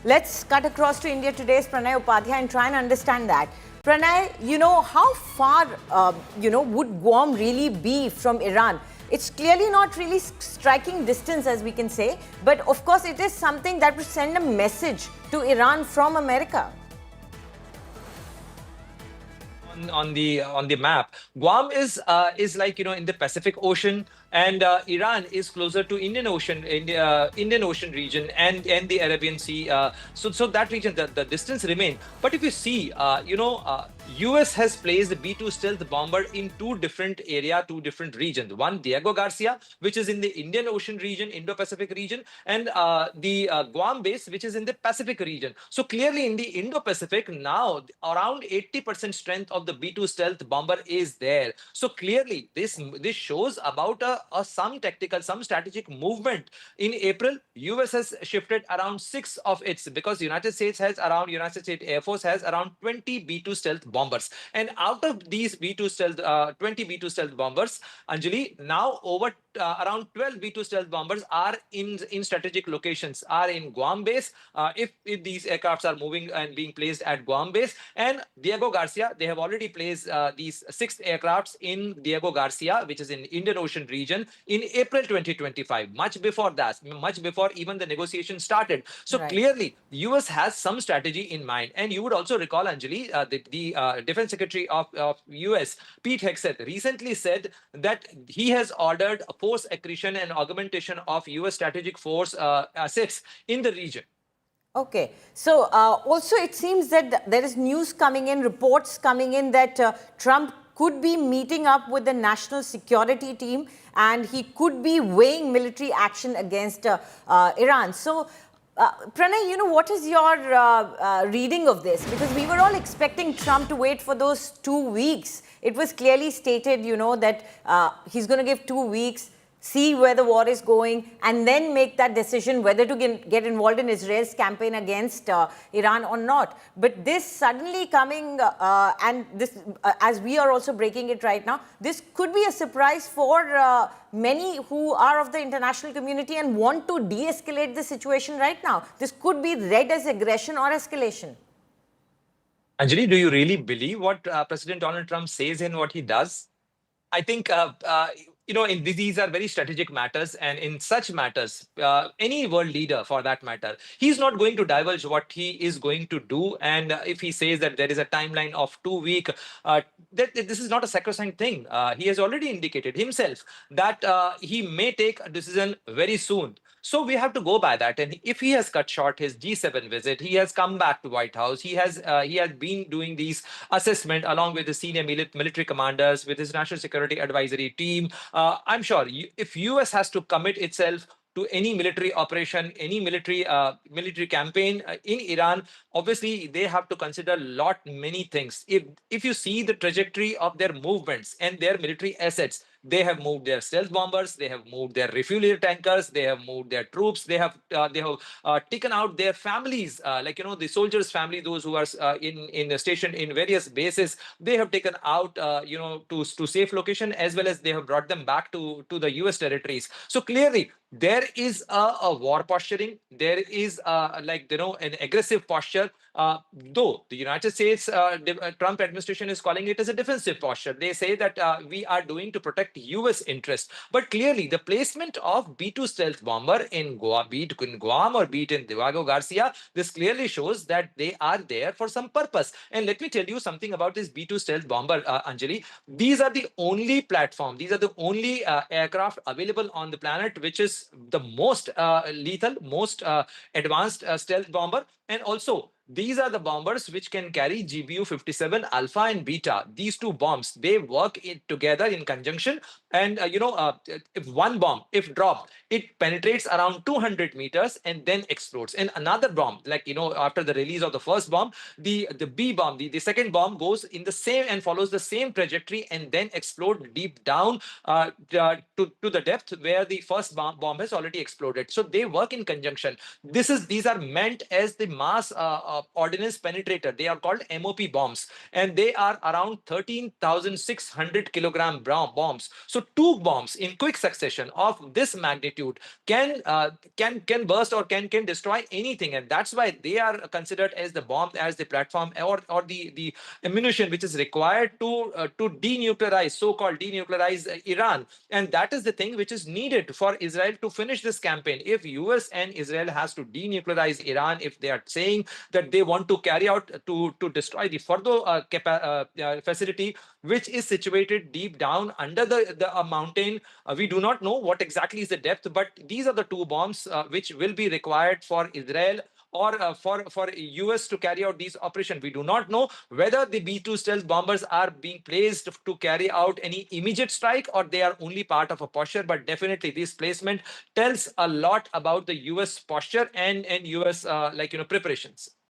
Let's cut across to India today's Pranay Upadhyay and try and understand that. Pranay, how far, would Guam really be from Iran? It's clearly not really striking distance, as we can say, but of course it is something that would send a message to Iran from America. On the map, Guam is like in the Pacific Ocean, and Iran is closer to Indian Ocean, Indian Ocean region, and the Arabian Sea. So that region, the distance remain. But if you see, US has placed the B-2 stealth bomber in two different regions. One, Diego Garcia, which is in the Indian Ocean region, Indo-Pacific region, and the Guam base, which is in the Pacific region. So clearly in the Indo-Pacific, now around 80% strength of the B-2 stealth bomber is there. So clearly this shows about some tactical, some strategic movement. In April, US has shifted around 6 of its, because United States Air Force has around 20 B-2 stealth bombers. And out of these 20 B-2 stealth bombers, Anjali, now over around 12 B-2 stealth bombers are in strategic locations, are in Guam base, if these aircrafts are moving and being placed at Guam base. And Diego Garcia, they have already placed these 6 aircrafts in Diego Garcia, which is in Indian Ocean region, in April 2025, much before even the negotiation started. So Right. clearly, the US has some strategy in mind. And you would also recall, Anjali, the Defense Secretary of US, Pete Hegseth, recently said that he has ordered a force accretion and augmentation of US strategic force assets in the region. Okay. So also it seems that there is news coming in, reports coming in that Trump could be meeting up with the national security team and he could be weighing military action against Iran. So Pranay, what is your reading of this? Because we were all expecting Trump to wait for those 2 weeks. It was clearly stated, that he's going to give 2 weeks, see where the war is going, and then make that decision whether to get involved in Israel's campaign against Iran or not. But this suddenly coming, and this, as we are also breaking it right now, this could be a surprise for many who are of the international community and want to de-escalate the situation right now. This could be read as aggression or escalation. Anjali, do you really believe what President Donald Trump says and what he does? I think these are very strategic matters, and in such matters, any world leader, for that matter, he's not going to divulge what he is going to do. And if he says that there is a timeline of 2 weeks, this is not a sacrosanct thing. He has already indicated himself that he may take a decision very soon. So we have to go by that. And if he has cut short his G7 visit, he has come back to White House. He has been doing these assessment along with the senior military commanders, with his national security advisory team. I'm sure if US has to commit itself to any military operation, any military campaign in Iran, obviously they have to consider many things. If you see the trajectory of their movements and their military assets, they have moved their stealth bombers, they have moved their refuel tankers, they have moved their troops, they have taken out their families, the soldiers' family, those who are in stationed in various bases. They have taken out, to safe location, as well as they have brought them back to the US territories. So clearly, there is a war posturing. There is an aggressive posture. Though the United States Trump administration is calling it as a defensive posture. They say that we are doing to protect US interests. But clearly, the placement of B-2 stealth bomber in Guam, be it in Guam or be it in Diego Garcia, this clearly shows that they are there for some purpose. And let me tell you something about this B-2 stealth bomber, Anjali. These are the only platform, these are the only aircraft available on the planet which is the most lethal, most advanced stealth bomber. And also, these are the bombers which can carry GBU-57 Alpha and Beta. These two bombs, they work together in conjunction. And, if one bomb, if dropped, it penetrates around 200 meters and then explodes. And another bomb, after the release of the first bomb, the B bomb, the second bomb goes in the same and follows the same trajectory and then explode deep down to the depth where the first bomb has already exploded. So they work in conjunction. These are meant as the mass ordnance penetrator. They are called MOP bombs, and they are around 13,600 kilogram bombs. So So two bombs in quick succession of this magnitude can burst or can destroy anything, and that's why they are considered as the bomb, as the platform, or the ammunition which is required to denuclearize, so-called denuclearize Iran. And that is the thing which is needed for Israel to finish this campaign. If US and Israel has to denuclearize Iran, if they are saying that they want to carry out to destroy the Fordo facility, which is situated deep down under the mountain. We do not know what exactly is the depth, but these are the two bombs which will be required for Israel or for US to carry out these operations. We do not know whether the B-2 stealth bombers are being placed to carry out any immediate strike or they are only part of a posture, but definitely this placement tells a lot about the US posture and US preparations.